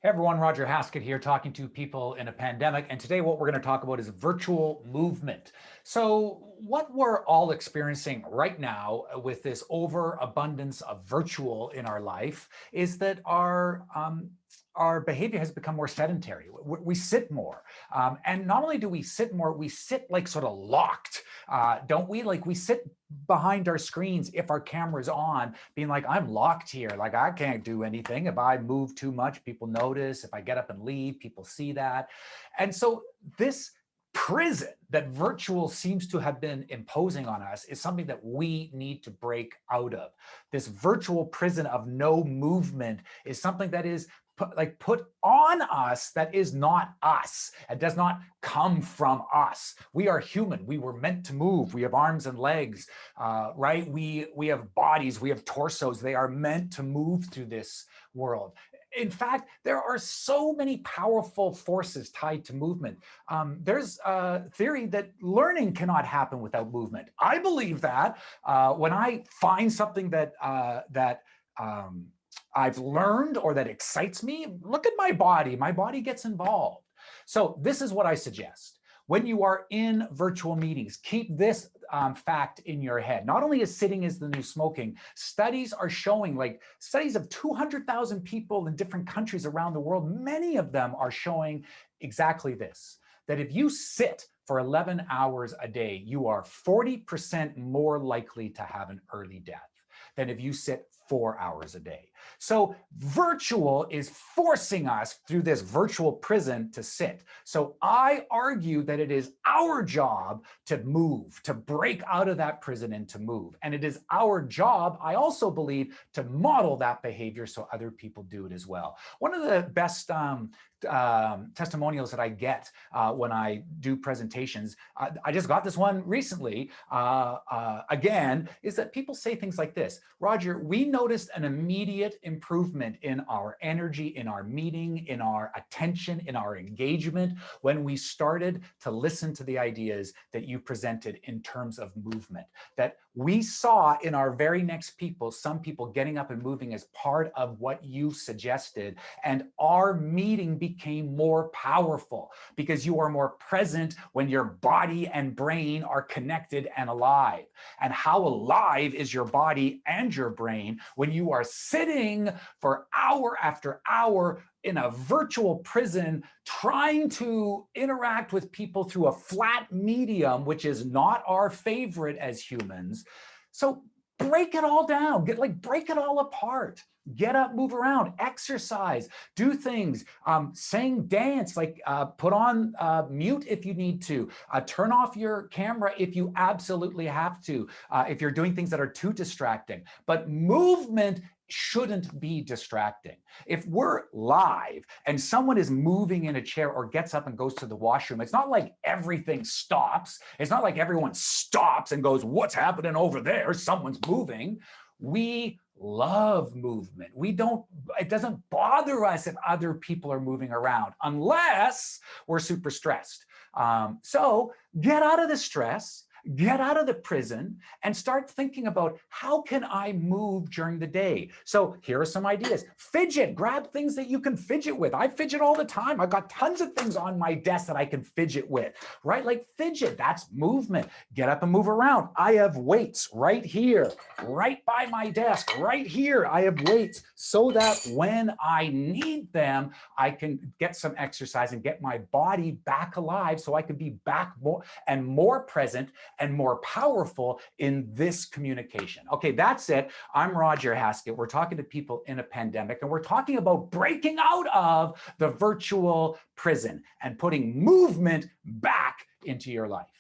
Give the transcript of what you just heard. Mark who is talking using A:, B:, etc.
A: Hey everyone, Roger Haskett here talking to people in a pandemic. And today what we're going to talk about is virtual movement. So what we're all experiencing right now with this overabundance of virtual in our life is that our behavior has become more sedentary. We sit more. And not only do we sit more, we sit like sort of locked, don't we? Like we sit behind our screens if our camera's on, being like, I'm locked here. Like I can't do anything. If I move too much, people notice. If I get up and leave, people see that. And so this prison that virtual seems to have been imposing on us is something that we need to break out of. This virtual prison of no movement is something that is put on us that is not us. It does not come from us. We are human. We were meant to move. We have arms and legs, right? We have bodies. We have torsos. They are meant to move through this world. In fact, there are so many powerful forces tied to movement. There's a theory that learning cannot happen without movement. I believe that. When I find something that I've learned or that excites me, look at my body. My body gets involved. So this is what I suggest. When you are in virtual meetings, keep this fact in your head. Not only is sitting is the new smoking, studies are showing, like studies of 200,000 people in different countries around the world, many of them are showing exactly this, that if you sit for 11 hours a day, you are 40% more likely to have an early death than if you sit 4 hours a day. So virtual is forcing us through this virtual prison to sit. So I argue that it is our job to move, to break out of that prison and to move. And it is our job, I also believe, to model that behavior so other people do it as well. One of the best testimonials that I get when I do presentations, I just got this one recently, again, is that people say things like this: Roger, we noticed an immediate improvement in our energy, in our meeting, in our attention, in our engagement when we started to listen to the ideas that you presented in terms of movement. That we saw in our very next people, some people getting up and moving as part of what you suggested, and our meeting became more powerful because you are more present when your body and brain are connected and alive. And how alive is your body and your brain when you are sitting for hour after hour in a virtual prison trying to interact with people through a flat medium, which is not our favorite as humans. So break it all down, break it all apart. Get up, move around, exercise, do things, sing, dance, put on mute if you need to, turn off your camera if you absolutely have to, if you're doing things that are too distracting. But movement shouldn't be distracting. If we're live and someone is moving in a chair or gets up and goes to the washroom, it's not like everything stops. It's not like everyone stops and goes, what's happening over there? Someone's moving. We love movement. It doesn't bother us if other people are moving around unless we're super stressed. So get out of the stress, get out of the prison, and start thinking about how can I move during the day? So here are some ideas. Fidget, grab things that you can fidget with. I fidget all the time. I've got tons of things on my desk that I can fidget with, right? Like fidget, that's movement. Get up and move around. I have weights right here, right by my desk, right here. I have weights so that when I need them, I can get some exercise and get my body back alive so I can be back more present and more powerful in this communication. Okay, that's it. I'm Roger Haskett. We're talking to people in a pandemic, and we're talking about breaking out of the virtual prison and putting movement back into your life.